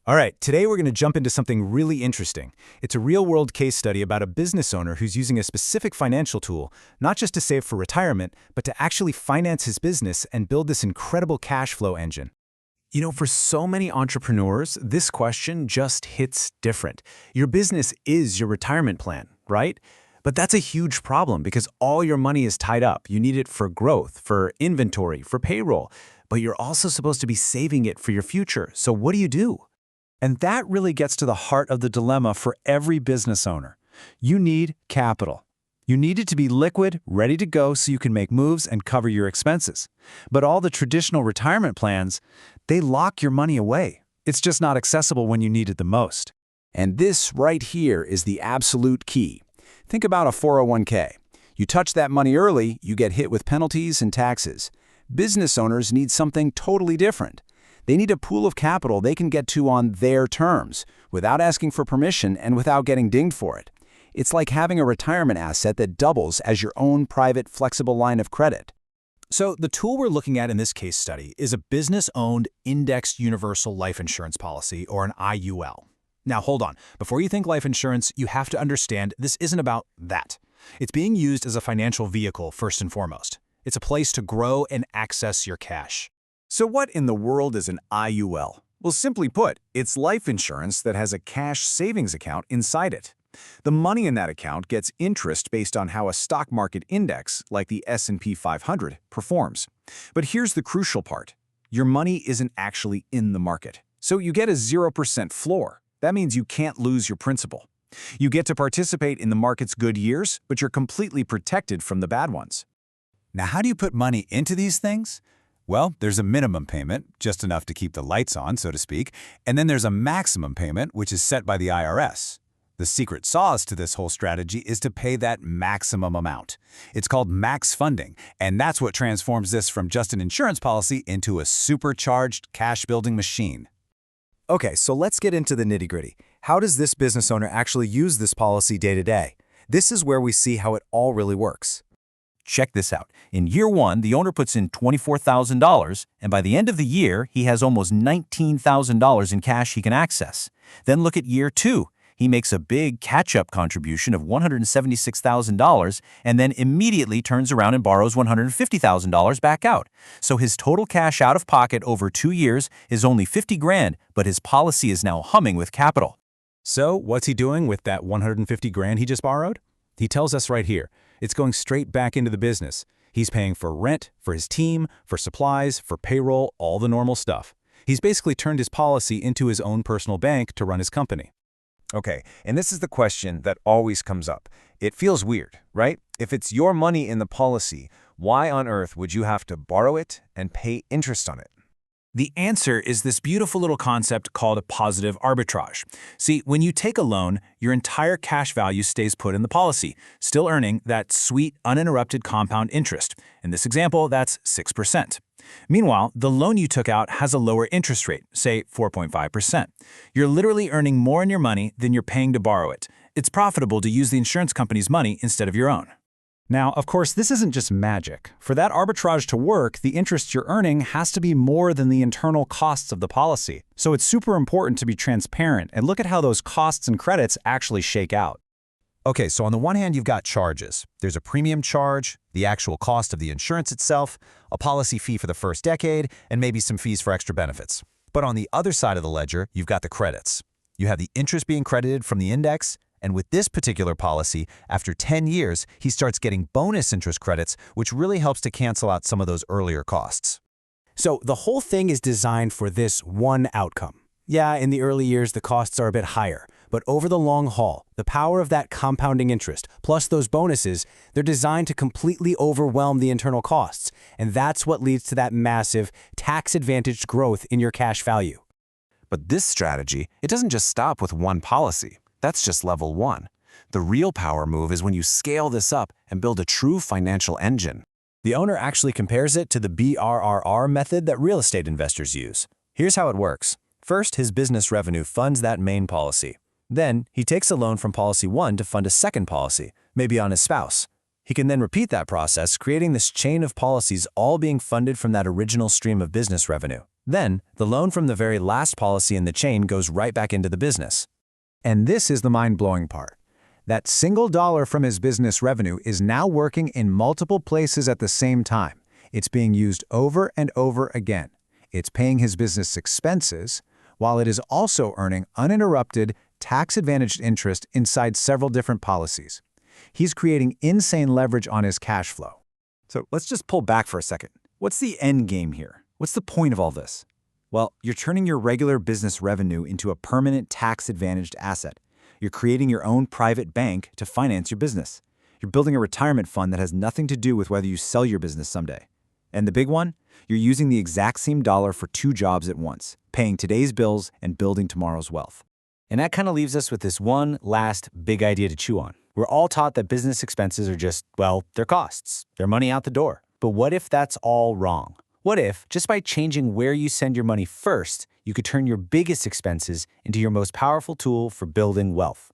All right, today we're going to jump into something really interesting. It's a real-world case study about a business owner who's using a specific financial tool, not just to save for retirement, but to actually finance his business and build this incredible cash flow engine. You know, for so many entrepreneurs, this question just hits different. Your business is your retirement plan, right? But that's a huge problem because all your money is tied up. You need it for growth, for inventory, for payroll, but you're also supposed to be saving it for your future. So what do? And that really gets to the heart of the dilemma for every business owner. You need capital. You need it to be liquid, ready to go so you can make moves and cover your expenses. But all the traditional retirement plans, they lock your money away. It's just not accessible when you need it the most. And this right here is the absolute key. Think about a 401k. You touch that money early, you get hit with penalties and taxes. Business owners need something totally different. They need a pool of capital they can get to on their terms, without asking for permission and without getting dinged for it. It's like having a retirement asset that doubles as your own private, flexible line of credit. So the tool we're looking at in this case study is a business-owned indexed universal life insurance policy, or an IUL. Now hold on, before you think life insurance, you have to understand this isn't about that. It's being used as a financial vehicle first and foremost. It's a place to grow and access your cash. So what in the world is an IUL? Well, simply put, it's life insurance that has a cash savings account inside it. The money in that account gets interest based on how a stock market index, like the S&P 500, performs. But here's the crucial part. Your money isn't actually in the market. So you get a 0% floor. That means you can't lose your principal. You get to participate in the market's good years, but you're completely protected from the bad ones. Now, how do you put money into these things? Well, there's a minimum payment, just enough to keep the lights on, so to speak, and then there's a maximum payment, which is set by the IRS. The secret sauce to this whole strategy is to pay that maximum amount. It's called max funding, and that's what transforms this from just an insurance policy into a supercharged cash-building machine. Okay, so let's get into the nitty-gritty. How does this business owner actually use this policy day to day? This is where we see how it all really works. Check this out. In year one, the owner puts in $24,000, and by the end of the year, he has almost $19,000 in cash he can access. Then look at year two. He makes a big catch-up contribution of $176,000 and then immediately turns around and borrows $150,000 back out. So his total cash out of pocket over 2 years is only $50,000, but his policy is now humming with capital. So what's he doing with that $150,000 he just borrowed? He tells us right here. It's going straight back into the business. He's paying for rent, for his team, for supplies, for payroll, all the normal stuff. He's basically turned his policy into his own personal bank to run his company. Okay, and this is the question that always comes up. It feels weird, right? If it's your money in the policy, why on earth would you have to borrow it and pay interest on it? The answer is this beautiful little concept called a positive arbitrage. See, when you take a loan, your entire cash value stays put in the policy, still earning that sweet, uninterrupted compound interest. In this example, that's 6%. Meanwhile, the loan you took out has a lower interest rate, say 4.5%. You're literally earning more in your money than you're paying to borrow it. It's profitable to use the insurance company's money instead of your own. Now, of course, this isn't just magic. For that arbitrage to work, the interest you're earning has to be more than the internal costs of the policy. So it's super important to be transparent and look at how those costs and credits actually shake out. Okay, so on the one hand, you've got charges. There's a premium charge, the actual cost of the insurance itself, a policy fee for the first decade, and maybe some fees for extra benefits. But on the other side of the ledger, you've got the credits. You have the interest being credited from the index, and with this particular policy, after 10 years, he starts getting bonus interest credits, which really helps to cancel out some of those earlier costs. So the whole thing is designed for this one outcome. Yeah, in the early years, the costs are a bit higher, but over the long haul, the power of that compounding interest, plus those bonuses, they're designed to completely overwhelm the internal costs, and that's what leads to that massive, tax-advantaged growth in your cash value. But this strategy, it doesn't just stop with one policy. That's just level one. The real power move is when you scale this up and build a true financial engine. The owner actually compares it to the BRRR method that real estate investors use. Here's how it works. First, his business revenue funds that main policy. Then, he takes a loan from policy 1 to fund a second policy, maybe on his spouse. He can then repeat that process, creating this chain of policies all being funded from that original stream of business revenue. Then, the loan from the very last policy in the chain goes right back into the business. And this is the mind-blowing part. That single dollar from his business revenue is now working in multiple places at the same time. It's being used over and over again. It's paying his business expenses, while it is also earning uninterrupted, tax-advantaged interest inside several different policies. He's creating insane leverage on his cash flow. So let's just pull back for a second. What's the end game here? What's the point of all this? Well, you're turning your regular business revenue into a permanent tax-advantaged asset. You're creating your own private bank to finance your business. You're building a retirement fund that has nothing to do with whether you sell your business someday. And the big one? You're using the exact same dollar for two jobs at once, paying today's bills and building tomorrow's wealth. And that kind of leaves us with this one last big idea to chew on. We're all taught that business expenses are just, well, they're costs. They're money out the door. But what if that's all wrong? What if, just by changing where you send your money first, you could turn your biggest expenses into your most powerful tool for building wealth?